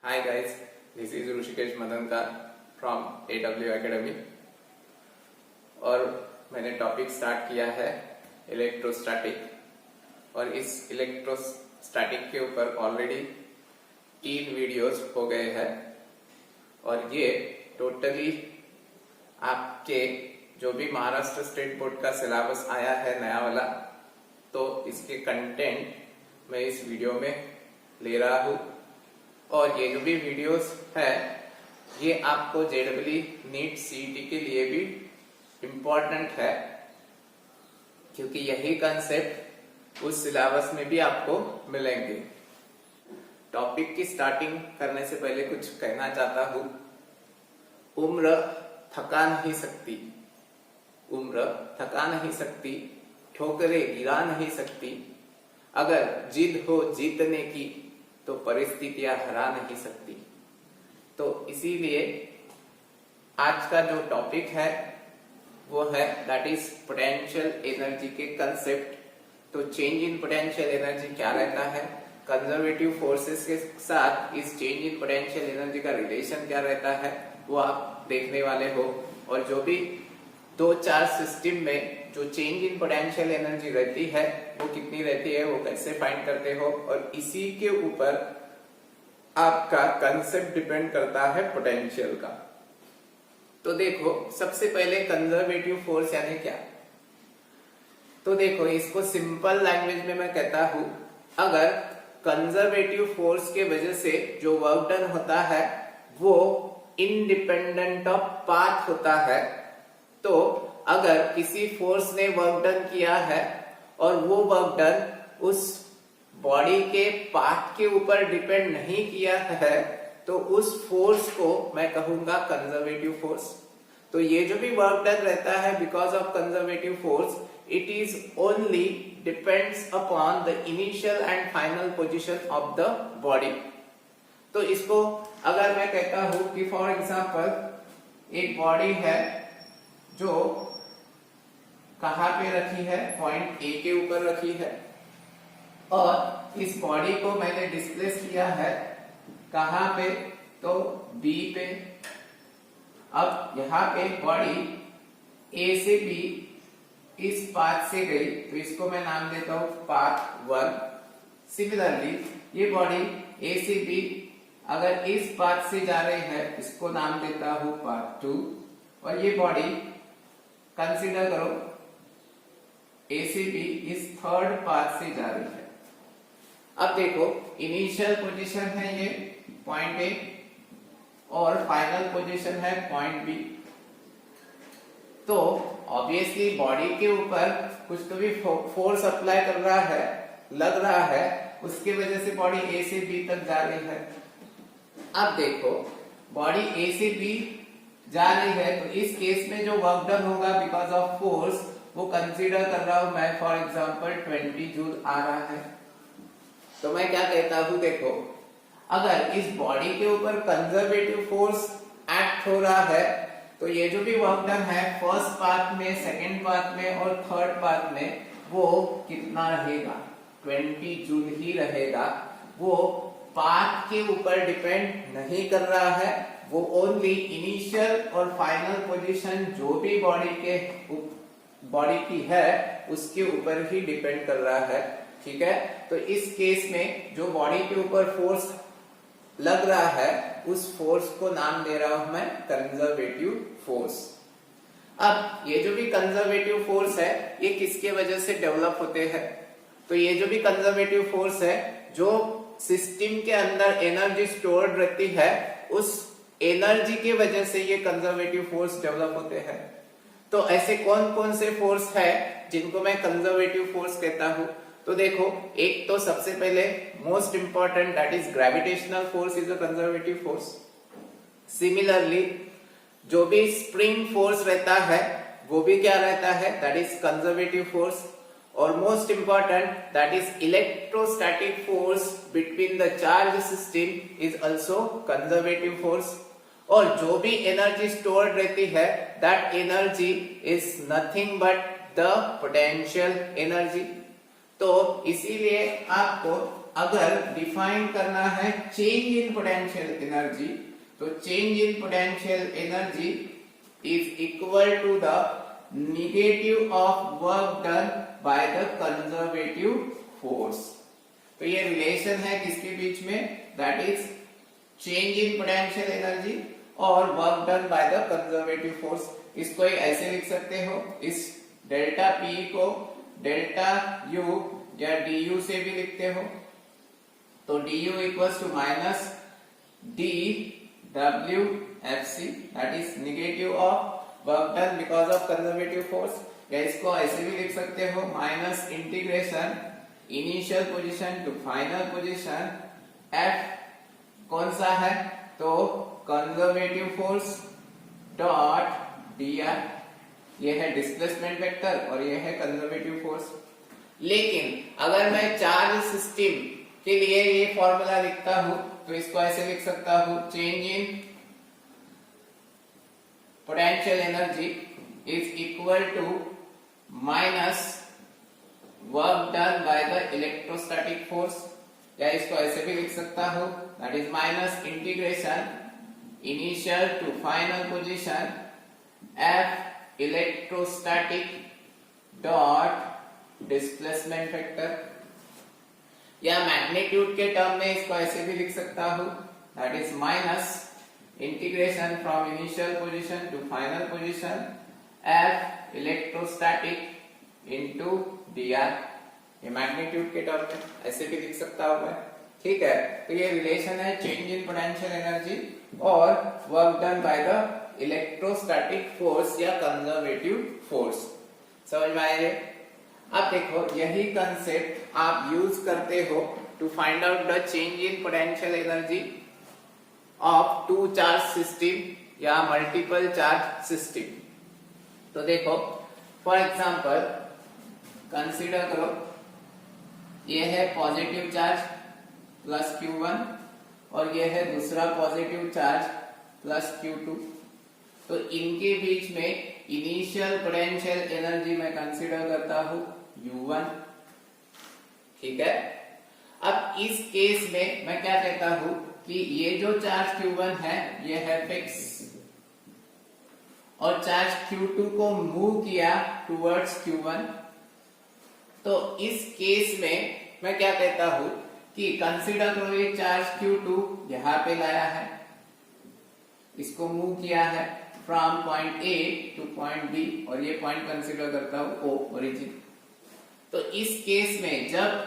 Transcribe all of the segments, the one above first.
Hi guys, this is Rishikesh Madankar from AW Academy और मैंने topic start किया है इलेक्ट्रोस्टैटिक और इस इलेक्ट्रोस्टैटिक के ऊपर ऑलरेडी 3 वीडियोस हो गए हैं और ये टोटली आपके जो भी महाराष्ट्र स्टेट बोर्ड का सिलेबस आया है नया वाला, तो इसके कंटेंट मैं इस वीडियो में ले रहा हूँ। और ये जो भी वीडियोस है ये आपको जेडब्ल्यू नीट सीईटी के लिए भी इम्पोर्टेंट है, क्योंकि यही कंसेप्ट उस सिलेबस में भी आपको मिलेंगे। टॉपिक की स्टार्टिंग करने से पहले कुछ कहना चाहता हूँ। उम्र थका नहीं सकती, उम्र थका नहीं सकती, ठोकरें गिरा नहीं सकती। अगर जिद हो जीतने की तो परिस्थितियां हरा नहीं सकती। तो इसीलिए आज का जो टॉपिक है वो है दैट इज पोटेंशियल एनर्जी के कंसेप्ट। तो चेंज इन पोटेंशियल एनर्जी क्या रहता है, कंजर्वेटिव फोर्सेस के साथ इस चेंज इन पोटेंशियल एनर्जी का रिलेशन क्या रहता है वो आप देखने वाले हो। और जो भी 2-4 सिस्टम में जो चेंज इन पोटेंशियल एनर्जी रहती है वो कितनी रहती है, वो कैसे फाइंड करते हो, और इसी के ऊपर आपका कंसेप्ट डिपेंड करता है पोटेंशियल का। तो देखो, सबसे पहले कंजर्वेटिव फोर्स यानी क्या। तो देखो, इसको सिंपल लैंग्वेज में मैं कहता हूं, अगर कंजर्वेटिव फोर्स के वजह से जो वर्क डन होता है वो इंडिपेंडेंट ऑफ पाथ होता है। तो अगर किसी फोर्स ने वर्क डन किया है और वो वर्क डन उस बॉडी के पाथ के ऊपर डिपेंड नहीं किया है, तो उस फोर्स को मैं कहूंगा कंजर्वेटिव फोर्स। तो ये जो भी वर्क डन रहता है because of conservative force, it is only depends upon the initial and final position of the body. तो इसको अगर मैं कहता हूं कि फॉर एग्जांपल एक बॉडी है जो कहां पे रखी है, पॉइंट ए के ऊपर रखी है, और इस बॉडी को मैंने डिस्प्लेस किया है कहां पे, तो बी पे। अब यहां पे बॉडी ए से बी इस पाथ से गई, तो इसको मैं नाम देता हूं पाथ 1। सिमिलरली ये बॉडी ए से बी अगर इस पाथ से जा रही है, इसको नाम देता हूं पाथ 2। और ये बॉडी कंसीडर करो ए से बी इस थर्ड पाथ से जा रही है। अब देखो, इनिशियल पोजीशन है ये पॉइंट ए और फाइनल पोजीशन है पॉइंट बी। तो ऑब्वियसली बॉडी के ऊपर कुछ तो भी फोर्स अप्लाई कर रहा है, लग रहा है, उसके वजह से बॉडी ए से बी तक जा रही है। अब देखो, बॉडी ए से बी जा रही है, तो इस केस में जो वर्क डन होगा बिकॉज ऑफ फोर्स वो कंसीडर कर रहा हूं मैं, फॉर एग्जांपल 20 जूल आ रहा है। तो मैं क्या कहता हूं, देखो, अगर इस बॉडी के ऊपर कंजर्वेटिव फोर्स एक्ट हो रहा है तो ये जो भी वर्क डन है फर्स्ट पार्ट में, सेकंड पार्ट में और थर्ड पार्ट में, वो कितना रहेगा, 20 जूल ही रहेगा। वो पाथ के ऊपर डिपेंड नहीं कर रहा है, वो ओनली इनिशियल और फाइनल पोजीशन जो भी बॉडी की है उसके ऊपर ही डिपेंड कर रहा है। ठीक है, तो इस केस में जो बॉडी के ऊपर फोर्स लग रहा है उस फोर्स को नाम दे रहा हूं मैं कंजर्वेटिव फोर्स। अब ये जो भी कंजर्वेटिव फोर्स है ये किसके वजह से डेवलप होते हैं, तो ये जो भी कंजर्वेटिव फोर्स है, जो सिस्टम के अंदर एनर्जी स्टोर्ड रहती है, उस एनर्जी के वजह से ये कंजर्वेटिव फोर्स डेवलप होते हैं। तो ऐसे कौन कौन से फोर्स है जिनको मैं कंजर्वेटिव फोर्स कहता हूं। तो देखो, एक तो सबसे पहले most important that is gravitational force is a conservative force. Similarly जो भी स्प्रिंग फोर्स रहता है वो भी क्या रहता है, दैट इज कंजर्वेटिव फोर्स। और most important that is electrostatic force between the charge system is also conservative force. और जो भी एनर्जी स्टोर्ड रहती है that energy is nothing but the potential energy. तो इसीलिए आपको अगर डिफाइन करना है चेंज इन पोटेंशियल एनर्जी, तो change in potential energy is equal to the negative of work done by the conservative force. तो ये रिलेशन है किसके बीच में, that is change in potential energy और work done by the conservative force. इसको ऐसे लिख सकते हो, इस डेल्टा पी को डेल्टा यू या डी यू से भी लिखते हो, तो D U equals to minus D W F C, that is negative of work done because of conservative force. या इसको ऐसे भी लिख सकते हो, minus integration initial position to final position F कौन सा है, तो conservative force dot D R, ये है डिस्प्लेसमेंट वेक्टर और ये है कंजर्वेटिव फोर्स। लेकिन अगर मैं चार्ज सिस्टम के लिए ये फॉर्मूला लिखता हूं तो इसको ऐसे लिख सकता हूं, change in potential energy is equal to minus work done by the electrostatic force. या इसको ऐसे भी लिख सकता हूं, that is minus integration initial to final position F electrostatic dot displacement vector. या मैग्नीट्यूड के टर्म में इसको ऐसे भी लिख सकता हूं, that is minus integration from initial position to final position F electrostatic into dr। ये मैग्नीट्यूड के टर्म में ऐसे भी लिख सकता हूं मैं, ठीक है। तो ये रिलेशन है चेंज इन पोटेंशियल एनर्जी और work done by the electrostatic force या कंजर्वेटिव फोर्स। समझ में आया? अब देखो यही कंसेप्ट आप यूज करते हो to find out the change in potential energy of two charge system या मल्टीपल चार्ज सिस्टम। तो देखो फॉर एग्जांपल कंसीडर करो, ये है पॉजिटिव चार्ज प्लस Q1 और ये है दूसरा पॉजिटिव चार्ज प्लस Q2। तो इनके बीच में इनिशियल पोटेंशियल एनर्जी मैं कंसीडर करता हूं U1, ठीक है। अब इस केस में मैं क्या कहता हूं कि ये जो चार्ज Q1 है ये है फिक्स और चार्ज Q2 को मूव किया टुवर्ड्स Q1। तो इस केस में मैं क्या कहता हूं कि कंसीडर करो ये चार्ज Q2 यहां पे लाया है, इसको मूव किया है from point A two point B और ये पॉइंट कंसीडर करता हूं O ओरिजिन। तो इस केस में जब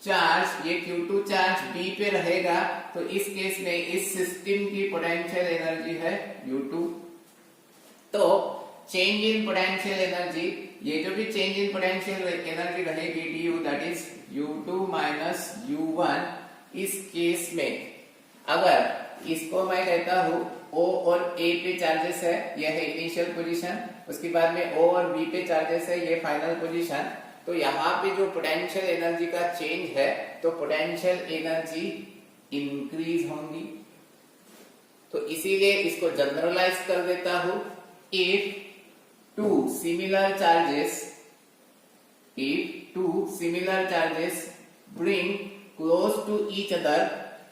चार्ज ये Q2 चार्ज B पे रहेगा तो इस केस में इस सिस्टम की पोटेंशियल एनर्जी है U2। तो चेंज इन पोटेंशियल एनर्जी, ये जो भी चेंज इन पोटेंशियल एनर्जी रहेगी du, that is U2 minus U1। इस केस में अगर इसको मैं कहता हूं O और A पे चार्जेस है, यह है इनिशियल पोजीशन, उसके बाद में O और B पे चार्जेस है, ये फाइनल पोजीशन। तो यहाँ पे जो पोटेंशियल एनर्जी का चेंज है तो पोटेंशियल एनर्जी इंक्रीज होंगी। तो इसीलिए इसको जनरलाइज कर देता हूं, if two similar charges bring close to each other,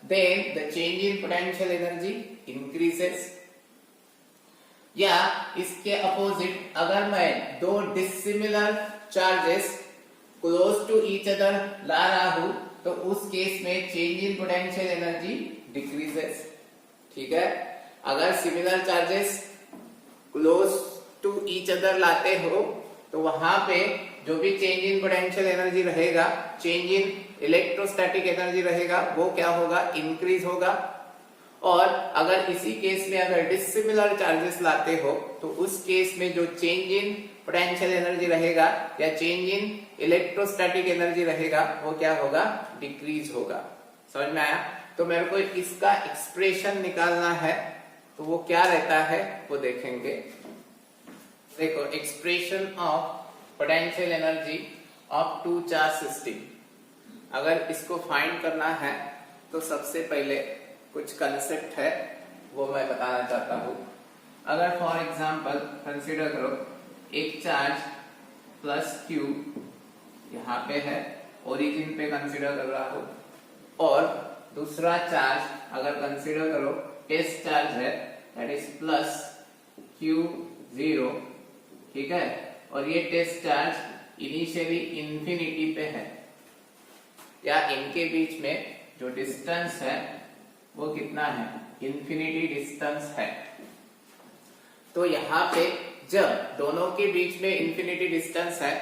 then the change in potential energy increases। या इसके अपोजिट अगर मैं दो dissimilar charges close to each other ला रहा हूं तो उस केस में change in potential energy decreases, ठीक है। अगर similar charges close to each other लाते हो तो वहां पे जो भी चेंज इन पोटेंशियल एनर्जी रहेगा, चेंज इन इलेक्ट्रोस्टैटिक एनर्जी रहेगा, वो क्या होगा, इंक्रीज होगा। और अगर इसी केस में अगर डिसिमिलर चार्जेस लाते हो तो उस केस में जो चेंज इन पोटेंशियल एनर्जी रहेगा या चेंज इन इलेक्ट्रोस्टैटिक एनर्जी रहेगा वो क्या होगा, डिक्रीज होगा। समझ में आया? तो मेरे को इसका एक्सप्रेशन निकालना है तो वो क्या रहता है वो देखेंगे। देखो expression of potential energy of two charge system, अगर इसको फाइंड करना है तो सबसे पहले कुछ कंसेप्ट है वो मैं बताना चाहता हूं। अगर फॉर एग्जांपल कंसीडर करो एक चार्ज प्लस Q यहाँ पे है ओरिजिन पे कंसीडर कर रहा हूं, और दूसरा चार्ज अगर कंसीडर करो टेस्ट चार्ज है, दैट इज प्लस Q0, ठीक है, और ये टेस्ट चार्ज इनिशियली इंफिनिटी पे है, या इनके बीच में जो डिस्टेंस है वो कितना है, इंफिनिटी डिस्टेंस है। तो यहाँ पे जब दोनों के बीच में इंफिनिटी डिस्टेंस है,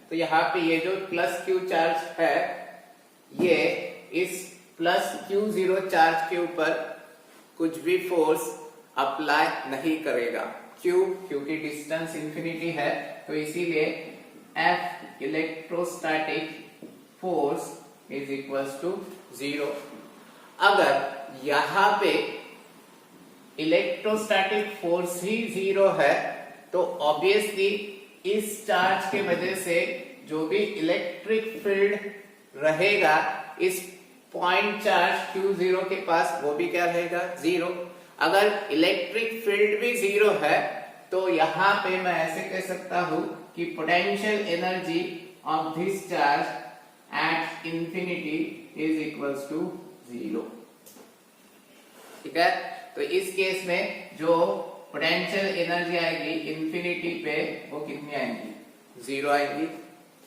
तो यहाँ पे ये जो प्लस Q चार्ज है ये इस प्लस Q0 चार्ज के ऊपर कुछ भी फोर्स अप्लाई नहीं करेगा। क्यों? क्योंकि डिस्टेंस इंफिनिटी है, तो इसीलिए F electrostatic force is equals to 0। अगर यहाँ पे इलेक्ट्रोस्टैटिक फोर्स ही 0 है, तो ऑब्वियसली इस चार्ज के वजह से जो भी इलेक्ट्रिक फील्ड रहेगा इस पॉइंट चार्ज Q0 के पास, वो भी क्या रहेगा, 0। अगर इलेक्ट्रिक फील्ड भी 0 है, तो यहाँ पे मैं ऐसे कह सकता हूं कि potential energy of this charge at infinity is equals to 0, ठीक है। तो इस केस में जो पोटेंशियल एनर्जी आएगी इंफिनिटी पे, वो कितनी आएंगी, 0 आएंगी,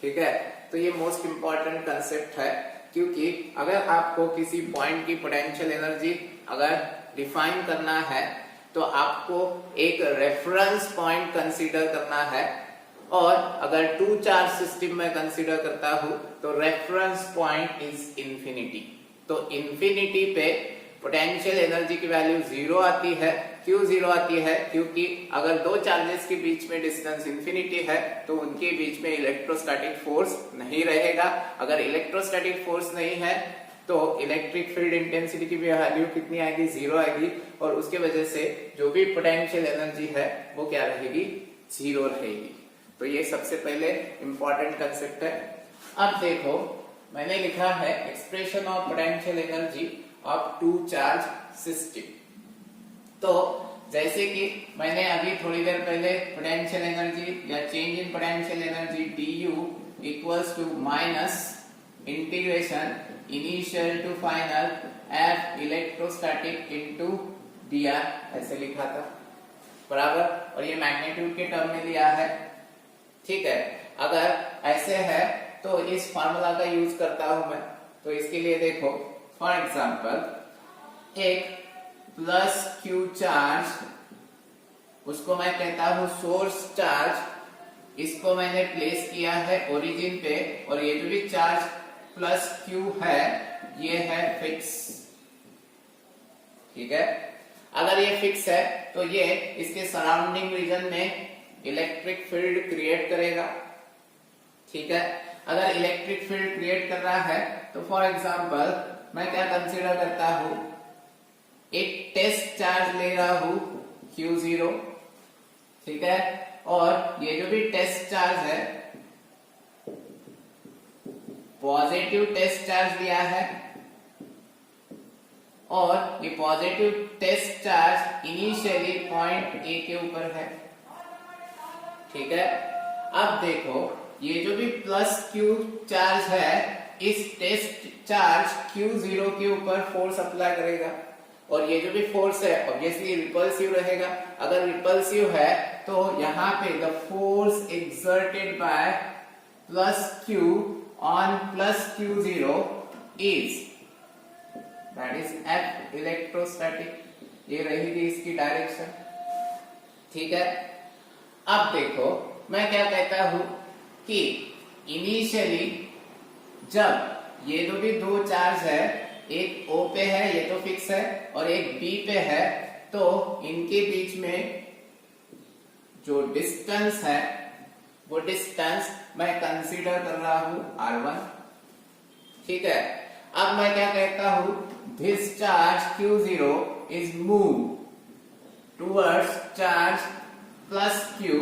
ठीक है। तो ये मोस्ट इंपॉर्टेंट कंसेप्ट है, क्योंकि अगर आपको किसी पॉइंट की पोटेंशियल एनर्जी अगर डिफाइन करना है, तो आपको एक रेफरेंस पॉइंट कंसीडर करना है, और अगर टू चार्ज सिस्टम में कंसीडर करता हूं तो रेफरेंस पॉइंट इज इंफिनिटी। तो इंफिनिटी पे पोटेंशियल एनर्जी की वैल्यू 0 आती है। क्यों 0 आती है? क्योंकि अगर दो चार्जेस के बीच में डिस्टेंस इंफिनिटी है, तो उनके बीच में इलेक्ट्रोस्टैटिक फोर्स नहीं रहेगा। अगर इलेक्ट्रोस्टैटिक फोर्स नहीं है, तो इलेक्ट्रिक फील्ड इंटेंसिटी की भी वैल्यू कितनी आएगी, 0 आएगी, और उसके वजह से जो भी पोटेंशियल एनर्जी है वो क्या रहेगी, 0 रहेगी। तो ये सबसे पहले इंपॉर्टेंट कंसेप्ट है। अब देखो, मैंने लिखा है expression of potential energy of two charge system. तो जैसे कि मैंने अभी थोड़ी देर पहले पोटेंशियल एनर्जी या change in potential energy du equals to minus integration initial to final F electrostatic into dr ऐसे लिखा था, बराबर, और ये मैग्नीट्यूड के टर्म में लिया है, ठीक है। अगर ऐसे है तो इस फार्मूला का यूज करता हूं मैं। तो इसके लिए देखो, फॉर एग्जांपल एक प्लस Q चार्ज, उसको मैं कहता हूं सोर्स चार्ज, इसको मैंने प्लेस किया है ओरिजिन पे, और ये जो भी चार्ज प्लस Q है ये है फिक्स, ठीक है। अगर ये फिक्स है तो ये इसके सराउंडिंग रीजन में इलेक्ट्रिक फील्ड क्रिएट करेगा, ठीक है। अगर इलेक्ट्रिक फील्ड क्रिएट कर रहा है तो फॉर एग्जांपल मैं क्या कंसीडर करता हूं, एक टेस्ट चार्ज ले रहा हूं Q0, ठीक है, और ये जो भी टेस्ट चार्ज है पॉजिटिव टेस्ट चार्ज लिया है, और ये positive test charge initially point A के ऊपर है, ठीक है। अब देखो, ये जो भी प्लस Q चार्ज है इस टेस्ट चार्ज Q0 के ऊपर फोर्स अप्लाई करेगा, और ये जो भी फोर्स है ऑब्वियसली रिपल्सिव रहेगा। अगर रिपल्सिव है तो यहाँ पे the force exerted by plus Q on plus Q0 is, that is F electrostatic. ये रहेगी इसकी डायरेक्शन, ठीक है। अब देखो, मैं क्या कहता हूं कि इनिशियली जब ये जो भी दो चार्ज है, एक O पे है, ये तो फिक्स है, और एक B पे है, तो इनके बीच में जो डिस्टेंस है वो डिस्टेंस मैं कंसीडर कर रहा हूं R1, ठीक है। अब मैं क्या कहता हूं, this charge Q0 is move towards charge plus Q,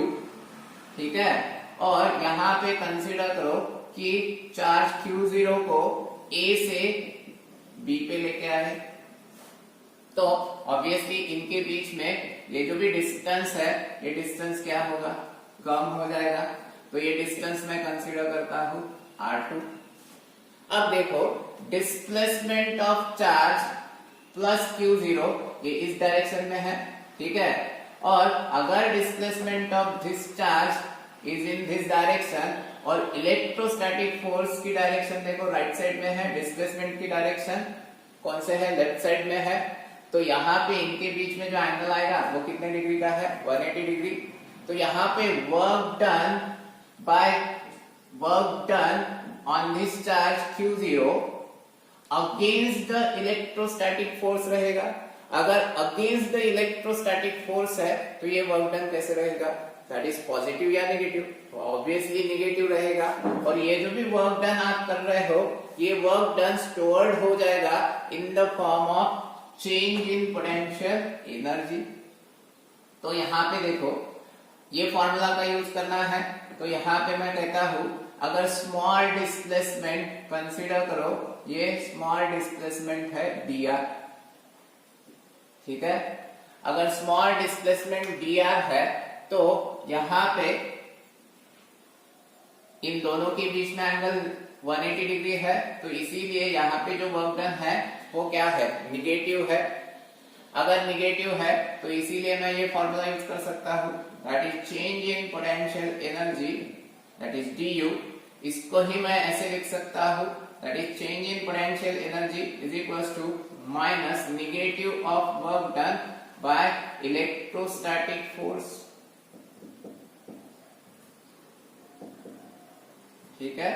ठीक है, और यहां पे कंसीडर करो कि चार्ज Q0 को A से B पे लेके आए, तो ऑब्वियसली इनके बीच में ये जो भी डिस्टेंस है ये डिस्टेंस क्या होगा, कम हो जाएगा। तो ये डिस्टेंस मैं कंसीडर करता हूं R2, अब देखो displacement of charge plus Q0 ये इस डायरेक्शन में है, ठीक है। और अगर displacement of this charge is in this direction और इलेक्ट्रोस्टैटिक फोर्स की डायरेक्शन देखो राइट साइड में है, डिस्प्लेसमेंट की डायरेक्शन कौन से है, लेफ्ट साइड में है, तो यहाँ पे इनके बीच में जो एंगल आएगा वो कितने डिग्री का है, 180 डिग्री। तो यहाँ पे work done on this charge Q0 against the electrostatic force रहेगा। अगर अगेंस्ट द इलेक्ट्रोस्टैटिक फोर्स है तो ये वर्क डन कैसे रहेगा, दैट इज पॉजिटिव या नेगेटिव, तो ऑब्वियसली नेगेटिव रहेगा। और ये जो भी वर्क डन आप कर रहे हो ये वर्क डन स्टोर्ड हो जाएगा in the form of change in potential energy. तो यहाँ पे देखो ये फॉर्मूला का यूज करना है, तो यहाँ पे मैं कहता हूं अगर स्मॉल डिस्प्लेसमेंट कंसीडर करो, ये स्मॉल डिस्प्लेसमेंट है dr, ठीक है। अगर स्मॉल डिस्प्लेसमेंट dr है तो यहाँ पे इन दोनों के बीच में एंगल 180 डिग्री है, तो इसीलिए यहाँ पे जो वर्क डन है वो क्या है, निगेटिव है। अगर निगेटिव है तो इसीलिए मैं ये फॉर्मूला यूज कर सकता हूँ, that is change in potential energy, that is du। इसको ही मैं ऐसे लिख सकता हूँ, that is change in potential energy is equals to minus negative of work done by electrostatic force, ठीक है।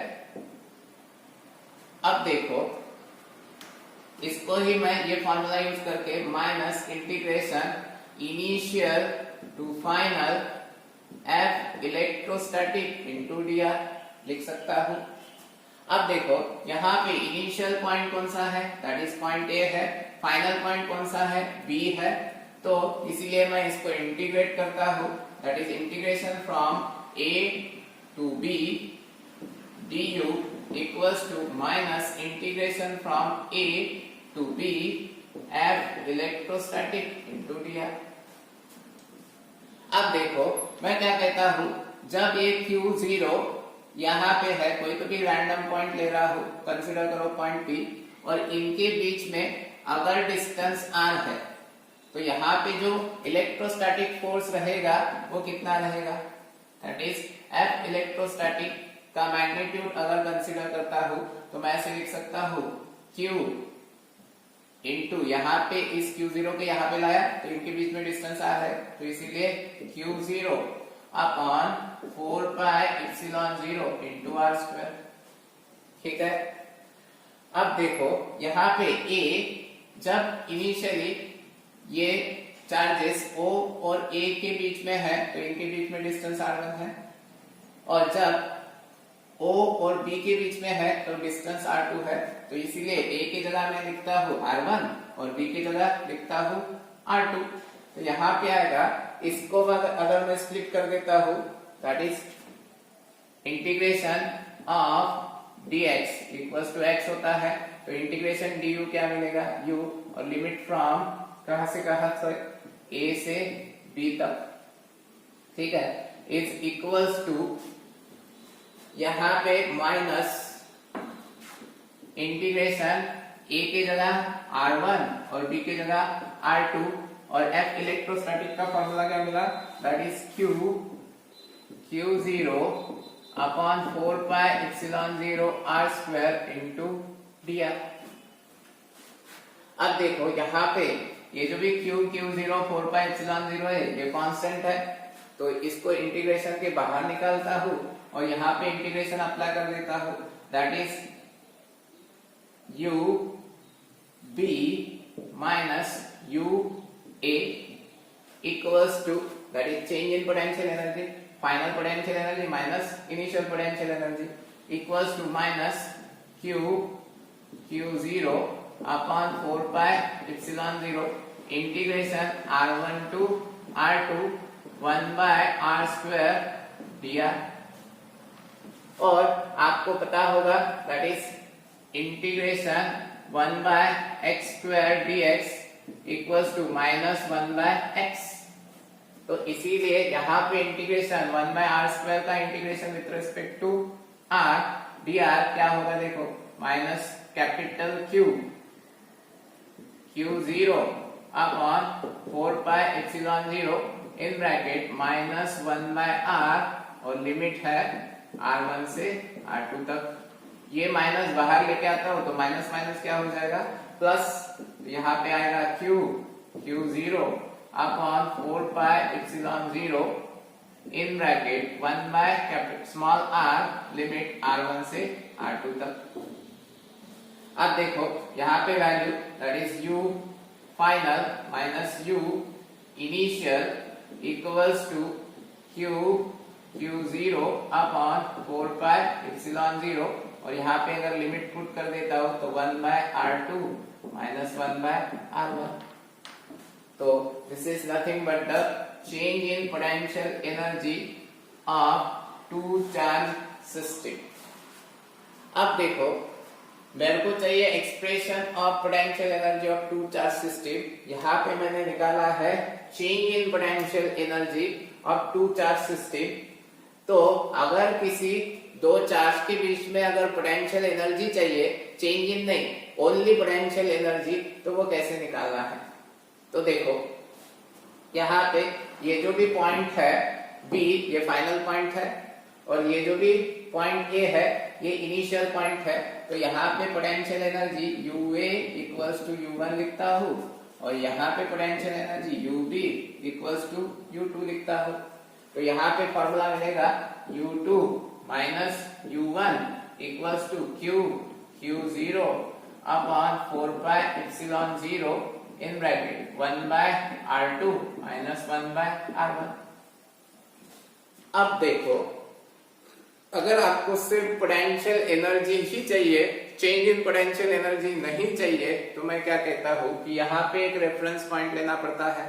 अब देखो इसको ही मैं ये फॉर्मूला यूज करके minus integration initial to final F electrostatic into dr लिख सकता हूं। अब देखो यहाँ पे इनिशियल पॉइंट कौन सा है, दैट इज पॉइंट A है, फाइनल पॉइंट कौन सा है, B है, तो इसीलिए मैं इसको इंटीग्रेट करता हूं, that is integration from A to B du equals to minus integration from A to B F electrostatic into dr। अब देखो मैं क्या कहता हूं, जब ये Q0 यहाँ पे है, कोई तो भी रैंडम पॉइंट ले रहा हूं, कंसीडर करो पॉइंट P, और इनके बीच में अगर डिस्टेंस r है तो यहाँ पे जो इलेक्ट्रोस्टैटिक फोर्स रहेगा वो कितना रहेगा, दैट इज F इलेक्ट्रोस्टैटिक का मैग्नीट्यूड अगर कंसीडर करता हूं तो मैं ऐसे लिख सकता हूं Q इंटू यहाँ पे इस Q0 के यहाँ पे लाया तो इनके बीच में डिस्टेंस r है, तो इसीलिए Q0 upon 4 pi epsilon 0 into r square, ठीक है। अब देखो यहाँ पे A, जब इनिशियली ये चार्जेस O और A के बीच में है तो इनके बीच में डिस्टेंस r1 है, और जब O और B के बीच में है तो डिस्टेंस r2 है, तो इसीलिए A की जगह मैं लिखता हूँ r1 और B की जगह लिखता हूँ r2। तो यहाँ पे आएगा, इसको अगर मैं स्प्लिट कर देता हूँ, that is integration of dx equals to x होता है, तो इंटीग्रेशन du क्या मिलेगा, u, और लिमिट फ्रॉम कहां से कहां तक, A से B तक, ठीक है, इज इक्वल्स टू यहाँ पे माइनस इंटीग्रेशन A की जगह r1 और B की जगह r2, और F इलेक्ट्रोस्टैटिक का फॉर्मूला क्या मिला, that is Q0 upon 4 pi epsilon 0 r square into dr। अब देखो यहाँ पे ये जो भी Q0 4 पाई एप्सिलॉन 0 है ये कांस्टेंट है, तो इसको इंटीग्रेशन के बाहर निकालता हूँ और यहाँ पे इंटीग्रेशन अप्लाई कर देता हूँ, that is u b minus u a equals to, that is change in potential energy, final potential energy minus initial potential energy, equals to minus Q0 upon 4 pi epsilon 0 integration r1 to r2 1 by r square dr। और आपको पता होगा that is integration 1 by x square dx equals to minus 1 by x। तो इसीलिए यहाँ पे integration 1 by r square का integration with respect to r dr क्या होगा, देखो minus capital Q Q0 upon 4 pi epsilon 0 in bracket minus 1 by r और limit है r1 से r2 तक। ये माइनस बाहर लेके आता हो तो माइनस माइनस क्या हो जाएगा प्लस, यहाँ पे आएगा Q0 upon 4 pi epsilon 0 in bracket 1 by small r limit r1 से r2 तक। अब देखो यहाँ पे value that is u final minus u initial equals to Q0 upon 4 pi epsilon 0 और यहाँ पे अगर लिमिट पुट कर देता हो तो 1 by r2 minus 1 by r1। तो this is nothing but the change in potential energy of two charge system. अब देखो मेरे को चाहिए expression of potential energy of two charge system. यहाँ पे मैंने निकाला है change in potential energy of two charge system. तो अगर किसी दो चार्ज के बीच में अगर पोटेंशियल एनर्जी चाहिए, चेंज इन नहीं, ओनली पोटेंशियल एनर्जी, तो वो कैसे निकालना है? तो देखो यहाँ पे ये जो भी पॉइंट है B, ये फाइनल पॉइंट है और ये जो भी पॉइंट A है ये इनिशियल पॉइंट है। तो यहाँ पे potential energy UA equals to U1 लिखता हूँ और यहाँ पे potential energy UB equals to U2 लिखता हूँ। तो यहाँ पे फॉर्मूला मिलेगा U2 minus U1 equals to Q0 upon 4 pi epsilon 0 in bracket 1 by r2 minus 1 by r1। अब देखो अगर आपको सिर्फ पोटेंशियल एनर्जी ही चाहिए, चेंज इन पोटेंशियल एनर्जी नहीं चाहिए, तो मैं क्या कहता हूं कि यहाँ पे एक रेफरेंस पॉइंट लेना पड़ता है।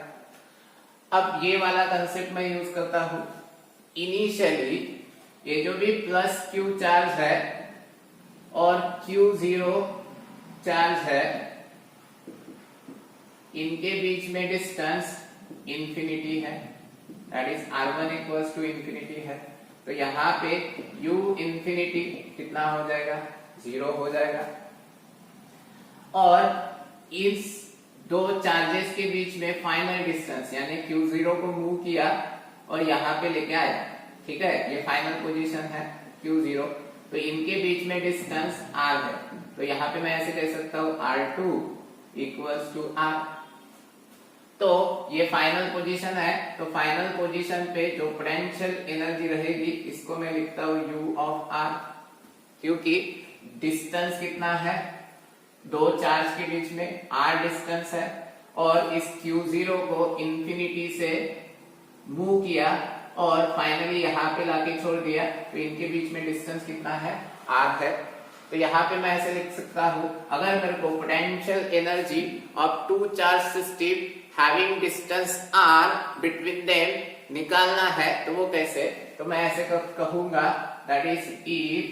अब ये वाला कंसेप्ट मैं यूज करता हूं। इनिशियली ये जो भी प्लस Q चार्ज है और Q0 चार्ज है, इनके बीच में डिस्टेंस इंफिनिटी है, that is r1 equals to infinity है। तो यहाँ पे u इंफिनिटी कितना हो जाएगा? 0 हो जाएगा। और इस दो चार्जेस के बीच में फाइनल डिस्टेंस यानी Q0 को मूव किया और यहाँ पे लेके आया, ठीक है, ये फाइनल पोजीशन है Q0। तो इनके बीच में डिस्टेंस r है। तो यहाँ पे मैं ऐसे कह सकता हूँ r2 इक्वल्स टू r। तो ये फाइनल पोजीशन है। तो फाइनल पोजीशन पे जो पोटेंशियल एनर्जी रहेगी इसको मैं लिखता हूँ u ऑफ r, क्योंकि डिस्टेंस कितना है दो चार्ज के बीच में, r डिस्टेंस है और इस Q0 को इंफिनिटी से मूव किया और फाइनली यहाँ पे लाके छोड़ दिया। तो इनके बीच में डिस्टेंस कितना है? r है। तो यहाँ पे मैं ऐसे लिख सकता हूँ, अगर मेरे को potential energy of two charge system having distance r between them निकालना है तो वो कैसे? तो मैं ऐसे कहूंगा that is if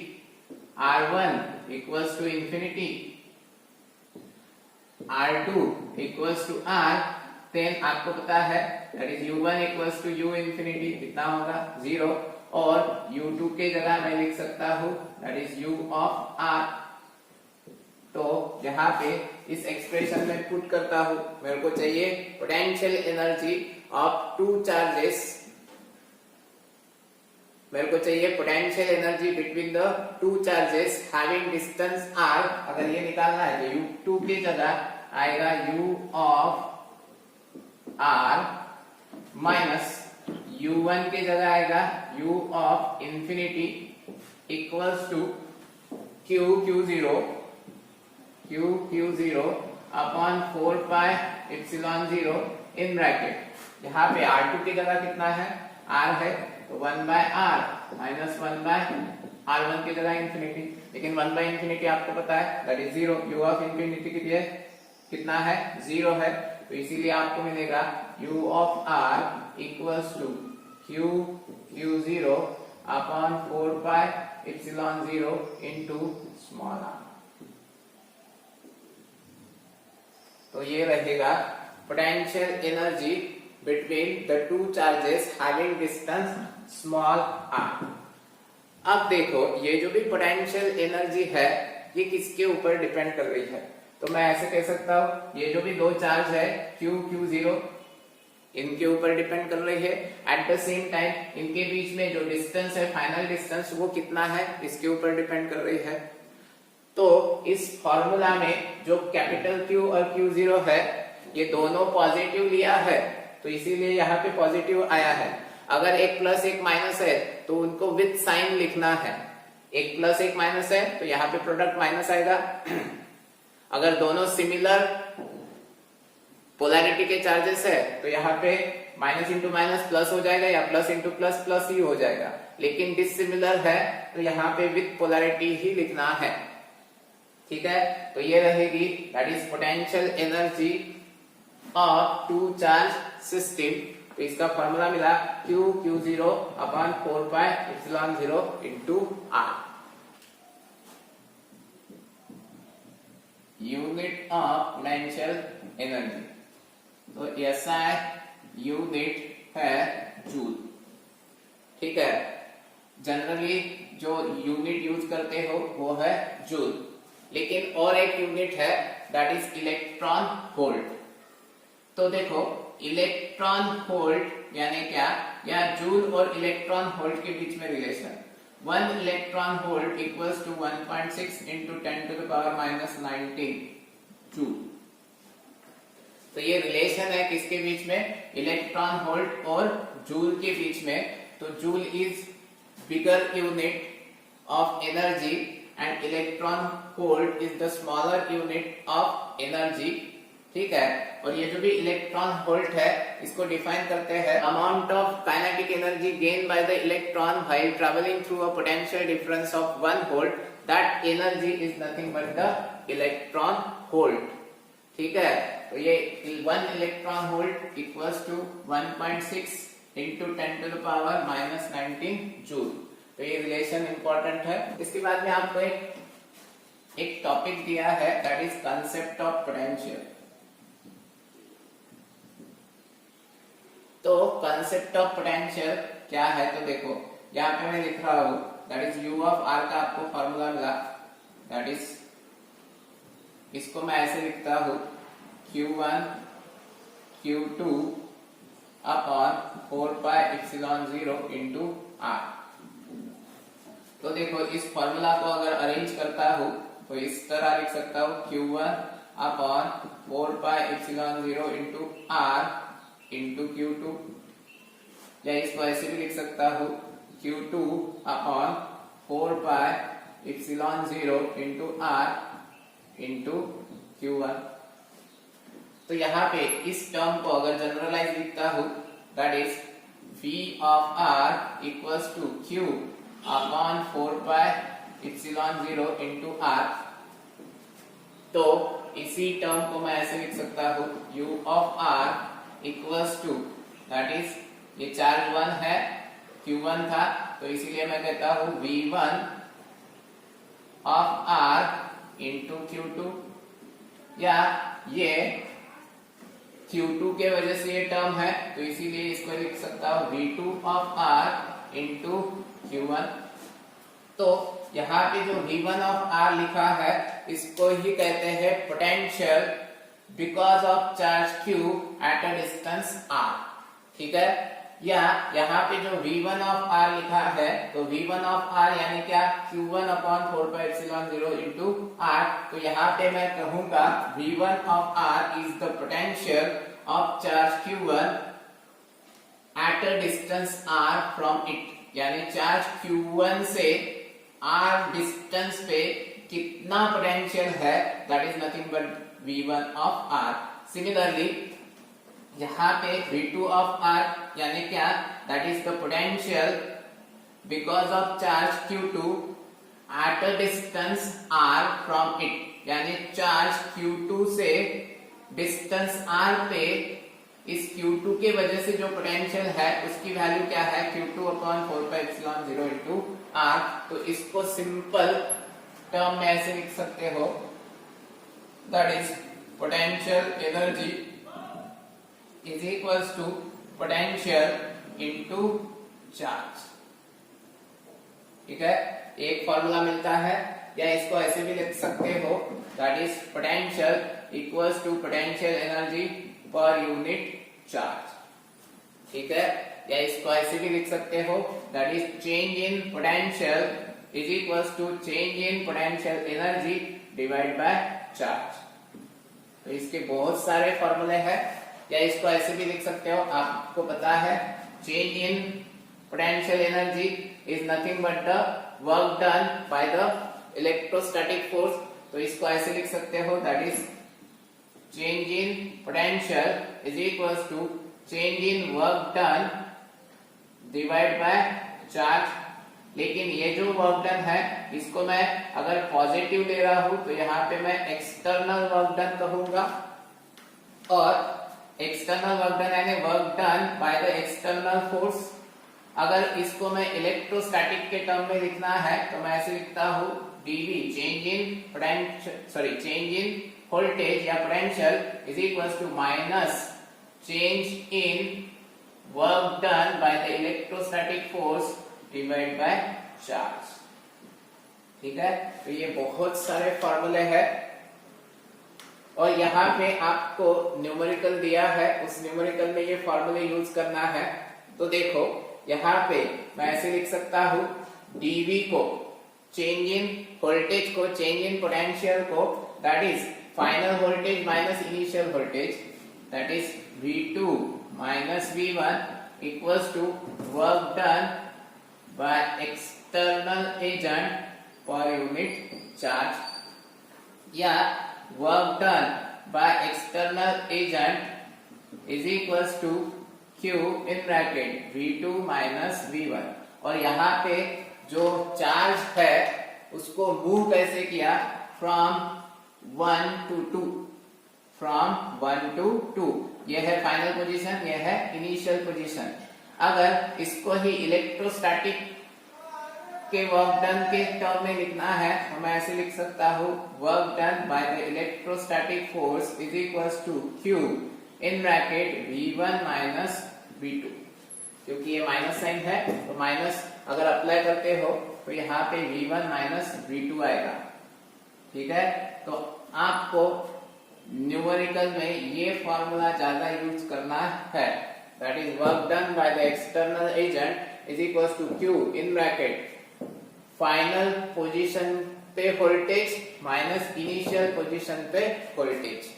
r1 equals to infinity, r2 equals to r, then आपको पता है that is u1 equals to u infinity कितना होगा? 0। और u2 के जगह मैं लिख सकता हूँ that is u of r। तो यहाँ पे इस एक्सप्रेशन में पुट करता हूँ, मेरे को चाहिए potential energy of two charges, मेरे को चाहिए potential energy between the two charges having distance r। अगर ये निकालना है तो u2 की जगह आएगा u of r minus u1 की जगह आएगा u of infinity equals to Q0 upon 4 pi epsilon 0 in bracket. यहाँ पे r2 की जगह कितना है? r है, तो 1 by r minus 1 by r1 की जगह इंफिनिटी। लेकिन 1 बाय इंफिनिटी आपको पता है that is 0, u of infinity कितना है? 0 है। तो इसीलिए आपको मिलेगा u of r equals to Q0 upon 4 pi epsilon 0 into small r। तो ये रहेगा potential energy between the two charges having distance small r। अब देखो ये जो भी पोटेंशियल एनर्जी है ये किसके ऊपर डिपेंड कर रही है। तो मैं ऐसे कह सकता हूं ये जो भी दो चार्ज है Q Q0 इनके ऊपर डिपेंड कर रही है। एट द सेम टाइम इनके बीच में जो डिस्टेंस है फाइनल डिस्टेंस वो कितना है इसके ऊपर डिपेंड कर रही है। तो इस फॉर्मूला में जो कैपिटल Q और Q0 है ये दोनों पॉजिटिव लिया है तो इसीलिए यहाँ पे पॉजिटिव आया है। अगर एक प्लस एक माइनस है तो उनको विद साइन लिखना है। एक प्लस एक माइनस है तो यहाँ पे प्रोडक्ट माइनस आएगा। अगर दोनों सिमिलर पोलैरिटी के चार्जेस है तो यहाँ पे माइनस इंटू माइनस प्लस हो जाएगा या प्लस इंटू प्लस प्लस ही हो जाएगा। लेकिन डिसिमिलर है तो यहाँ पे विद पोलैरिटी ही लिखना है। ठीक है, तो ये रहेगी that is potential energy of two charge system. तो इसका फॉर्मूला मिला Q Q0 upon 4 pi epsilon 0 into R। Unit of potential energy तो SI यूनिट है जूल। ठीक है, जनरली जो यूनिट यूज करते हो वो है जूल, लेकिन और एक यूनिट है दैट इज इलेक्ट्रॉन वोल्ट। तो देखो इलेक्ट्रॉन वोल्ट यानी क्या, या जूल और इलेक्ट्रॉन वोल्ट के बीच में relation 1 electron volt equals to 1.6 into 10 to the power minus 19 joule. तो ये रिलेशन है किसके बीच में, इलेक्ट्रॉन वोल्ट और जूल के बीच में। तो joule is bigger unit of energy and electron volt is the smaller unit of energy. ठीक है, और ये जो भी इलेक्ट्रॉन वोल्ट है इसको डिफाइन करते हैं amount of kinetic energy gain by the electron while travelling through a potential difference of 1 volt. That energy is nothing but the electron volt. ठीक है, तो ये 1 electron volt equals to 1.6 into 10 to the power minus 19 joule. तो ये relation important है। इसके बाद में आपको एक टॉपिक दिया है that is concept of potential. तो कंसेप्ट ऑफ पोटेंशियल क्या है, तो देखो यहाँ पे मैं लिख रहा हूं that is U of R का आपको फॉर्मूला मिला दैट इज, इसको मैं ऐसे लिखता हूं Q1 Q2 upon 4 pi epsilon 0 into R। तो देखो इस फॉर्मूला को अगर अरेंज करता हूं तो इस तरह लिख सकता हूं Q1 upon 4 pi epsilon 0 into R into Q2, या इसको ऐसे भी लिख सकता हूं Q2 upon 4 pi epsilon 0 into R into Q1। तो यहाँ पे इस टर्म को अगर जनरलाइज लिखता हूं that is V of R equals to Q upon 4 pi epsilon 0 into R। तो इसी टर्म को मैं ऐसे लिख सकता हूं U of R equals to that is, ये चार्ज 1 है Q1 था तो इसीलिए मैं कहता हूं V1 of R into Q2, या ये Q2 के वजह से ये टर्म है तो इसीलिए इसको लिख सकता हूं V2 of R into Q1। तो यहाँ पे जो V1 ऑफ R लिखा है इसको ही कहते हैं potential because of charge Q at a distance R। ठीक है, या यहाँ पे जो V1 ऑफ R लिखा है तो V1 ऑफ R यानी क्या, Q1 upon 4 pi epsilon 0 into R। तो यहाँ पे मैं कहूंगा V1 of R is the potential of charge Q1 at a distance R from it, यानी चार्ज Q1 से R डिस्टेंस पे कितना पोटेंशियल है that is nothing but V1 of R। Similarly यहाँ पे V2 ऑफ R यानी क्या, that is the potential because of charge Q2 at a distance R from it, यानी चार्ज Q2 से डिस्टेंस R पे इस Q2 के वजह से जो पोटेंशियल है उसकी वैल्यू क्या है, Q2 upon 4 pi epsilon 0 into R। तो इसको सिंपल टर्म में ऐसे लिख सकते हो that is potential energy is equals to potential into charge. ठीक है, एक फॉर्मूला मिलता है या इसको ऐसे भी लिख सकते हो, that is potential equals to potential energy per unit charge. ठीक है, या इसको ऐसे भी लिख सकते हो, that is change in potential is equals to change in potential energy divide by charge. तो इसके बहुत सारे फॉर्मूले हैं, या इसको ऐसे भी लिख सकते हो, आपको पता है change in potential energy is nothing but the work done by the electrostatic force. तो इसको ऐसे लिख सकते हो, that is change in potential is equals to change in work done divide by charge. लेकिन ये जो वर्क डन है इसको मैं अगर पॉजिटिव ले रहा हूं तो यहाँ पे मैं एक्सटर्नल वर्क डन कहूंगा, और एक्सटर्नल वर्क डन यानी work done by the external force. अगर इसको मैं इलेक्ट्रोस्टैटिक के टर्म में लिखना है तो मैं ऐसे लिखता हूं, dV change in potential change in voltage या potential is equals to minus change in work done by the electrostatic force divide by charge. ठीक है, तो ये बहुत सारे फॉर्मूले हैं, और यहाँ पे आपको न्यूमेरिकल दिया है, उस न्यूमेरिकल में ये फॉर्मूले यूज करना है। तो देखो यहाँ पे मैं ऐसे लिख सकता हूँ, dV को चेंज इन वोल्टेज को चेंज इन पोटेंशियल को, that is final voltage minus initial voltage, that is V2 minus V1 equals to work done by external agent per unit charge, या work done by external agent is equals to Q in bracket V2 minus V1। और यहाँ पे जो charge है उसको move कैसे किया, from 1 to 2, from 1 to 2। यह है फाइनल पोजीशन, यह है इनिशियल पोजीशन। अगर इसको ही इलेक्ट्रोस्टैटिक के वर्क डन के टर्म में लिखना है तो मैं ऐसे लिख सकता हूँ, work done by the electrostatic force is equals to Q in bracket V1 minus V2। क्योंकि ये माइनस साइन है तो माइनस अगर अप्लाई करते हो तो यहाँ पे V1 माइनस V2 आएगा। ठीक है, तो आपको न्यूमेरिकल में ये फॉर्मूला ज्यादा यूज करना है, that is work done by the external agent is equals to Q in bracket final position पे वोल्टेज माइनस इनिशियल पोजीशन पे वोल्टेज।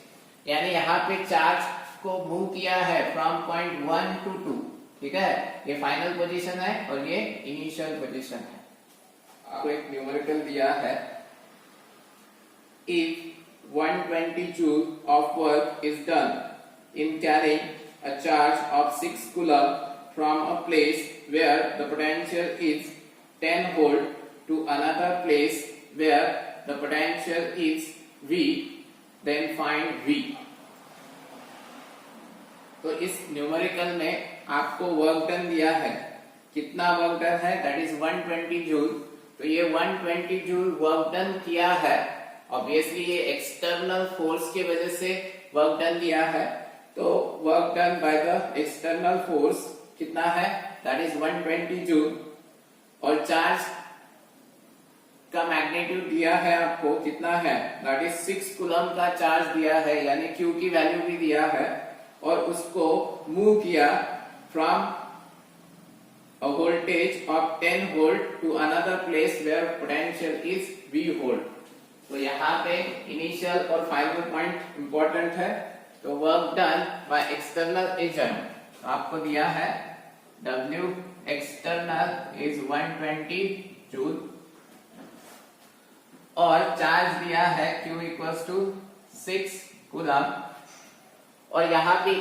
यानी यहाँ पे चार्ज को मूव किया है फ्रॉम पॉइंट 1 to 2। ठीक है, ये फाइनल पोजीशन है और ये इनिशियल पोजीशन है। आपको एक न्यूमेरिकल दिया है, if 120 joule of work is done in carrying a charge of 6 coulomb from a place where the potential is 10 volt to another place where the potential is V, then find V। तो इस numerical में आपको work done दिया है, कितना work done है, that is 120 joule. तो ये 120 जूल वर्क डन किया है, ऑब्वियसली ये एक्सटर्नल फोर्स की वजह से वर्क डन दिया है। तो work done by the external force कितना है, दैट इज 120 जूल। और चार्ज का मैग्नीट्यूड दिया है आपको, कितना है, दैट इज 6 कूलम का चार्ज दिया है, यानी Q की वैल्यू भी दिया है, और उसको मूव किया from a voltage of 10 volt to another place where potential is V volt। तो यहाँ पे इनिशियल और फाइनल पॉइंट इंपॉर्टेंट है। तो work done by external agent आपको दिया है, W एक्सटर्नल इज 120 जूल, और चार्ज दिया है Q इक्वल्स टू 6 कूलम। और यहाँ पे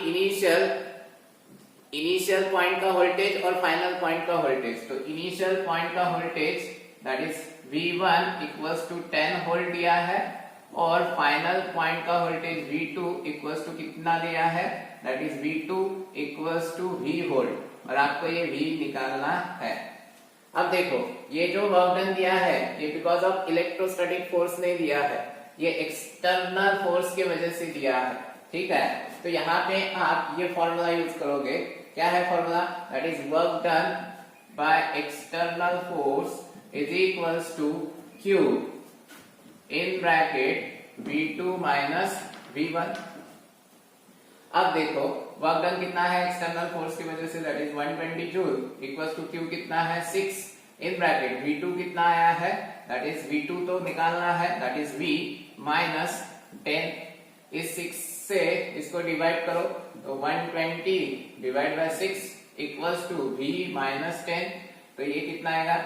इनिशियल पॉइंट का वोल्टेज और फाइनल पॉइंट का वोल्टेज। तो इनिशियल पॉइंट का voltage that is V1 equals to 10 volt दिया है, और फाइनल पॉइंट का वोल्टेज V2 इक्वल्स टू कितना दिया है, that is V2 equals to V volt, और आपको ये V निकालना है। अब देखो ये जो वर्क डन दिया है ये बिकॉज ऑफ इलेक्ट्रोस्टैटिक फोर्स नहीं दिया है, ये एक्सटर्नल फोर्स की वजह से दिया है। ठीक है, तो यहाँ पे आप ये फॉर्मूला यूज करोगे, क्या है formula, that is work done by external force is equals to Q in bracket V2 minus V1। अब देखो वर्क डन कितना है एक्सटर्नल फोर्स की वजह से, that is 120 joule equals to Q कितना है 6 इन ब्रैकेट V2 कितना आया है, दैट इज V2 तो निकालना है, दैट इज V माइनस 10। इस 6 से इसको डिवाइड करो तो 120 divide by 6 equals to V minus 10। तो ये कितना आएगा,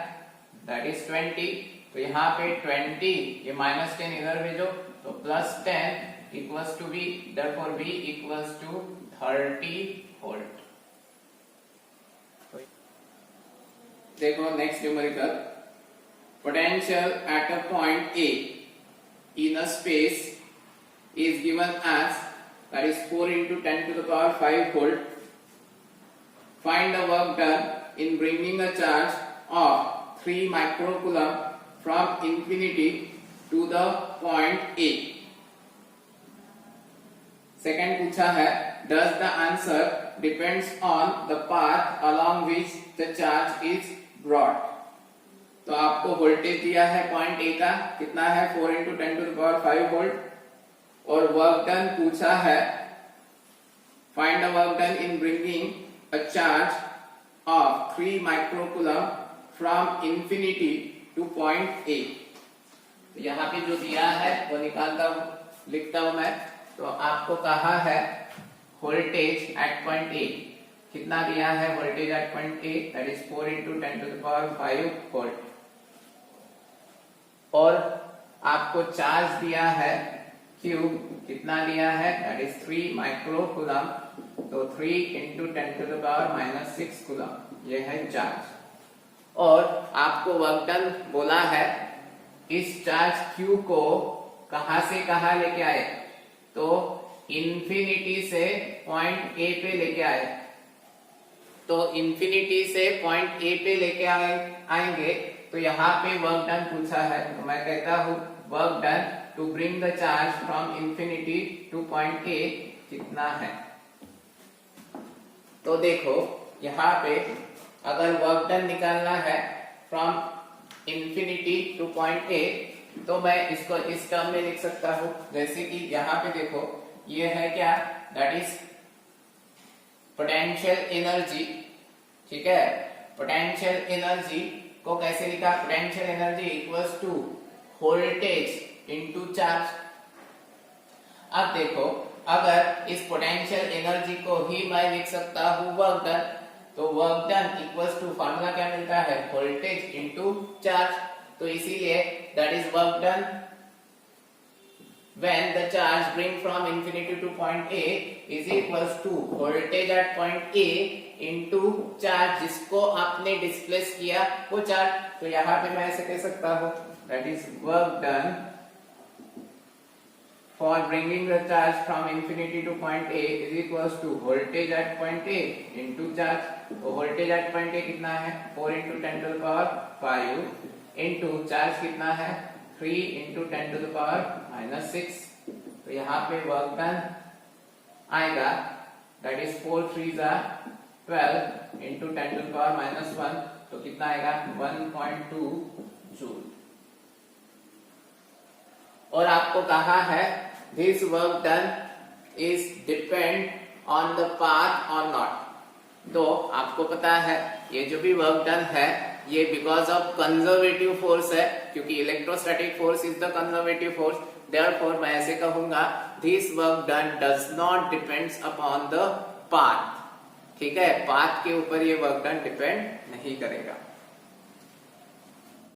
दैट इज 20। तो यहाँ पे 20 ये माइनस 10 इधर भेजो तो plus 10 equals to V, therefore V equals to 30 volt. देखो next numerical, potential at a point A in a space is given as, that is 4 into 10 to the power 5 volt. Find the work done in bringing a charge of 3 microcoulomb from infinity to the point A. Second पूछा है, does the answer depends on the path along which the charge is brought। तो आपको voltage दिया है point A का, कितना है 4 into 10 to the power 5 volt, और वर्क डन पूछा है, find the work done in bringing a charge of 3 microcoulomb from infinity to point ए। तो यहाँ पे जो दिया है वो निकालता हूं, लिखता हूं मैं। तो आपको कहा है वोल्टेज एट पॉइंट ए, कितना दिया है voltage at point A, that is 4 into 10 to the power 5 volt, और आपको चार्ज दिया है Q, कितना दिया है, दैट इज 3 माइक्रोकूलम। तो 3 into 10 to the power minus 6 coulomb ये है चार्ज, और आपको वर्क डन बोला है इस चार्ज Q को कहां से कहां लेके आए, तो इंफिनिटी से पॉइंट ए पे लेके आए। तो इंफिनिटी से पॉइंट ए पे लेके आएंगे, तो यहाँ पे वर्क डन पूछा है, तो मैं कहता हूं work done to bring the charge from infinity to point A कितना है। तो देखो यहाँ पे अगर वर्क डन निकालना है फ्रॉम इंफिनिटी टू पॉइंट ए, तो मैं इसको इस टर्म में लिख सकता हूं, जैसे कि यहाँ पे देखो ये है क्या, दैट इज पोटेंशियल एनर्जी। ठीक है, पोटेंशियल एनर्जी को कैसे लिखा, potential energy equals to voltage into charge. अब देखो अगर इस पोटेंशियल एनर्जी को ही मैं लिख सकता हूं वर्क डन, तो work done equals to formula क्या मिलता है, वोल्टेज इनटू चार्ज। तो इसीलिए that is work done when the charge bring from infinity to point A is equals to voltage at point A into charge जिसको आपने displace किया वो charge. तो यहाँ पे मैं ऐसे कह सकता हूँ, that is work done for bringing the charge from infinity to point A is equals to voltage at point A into charge। तो voltage at point A कितना है, 4 into 10 to the power 5 into charge कितना है, 3 into 10 to the power minus 6। तो यहाँ पे work done आएगा, that is 4 3s are 12 into 10 to the power minus 1। तो कितना आएगा 1.2 जूल। और आपको कहा है this work done is depend on the path और नॉट। तो आपको पता है ये जो भी वर्क डन है ये बिकॉज ऑफ कंजर्वेटिव फोर्स है, क्योंकि electrostatic force is the conservative force. Therefore मैं ऐसे कहूंगा this work done does not depends upon the path. ठीक है, पाथ के ऊपर ये वर्क डन डिपेंड नहीं करेगा।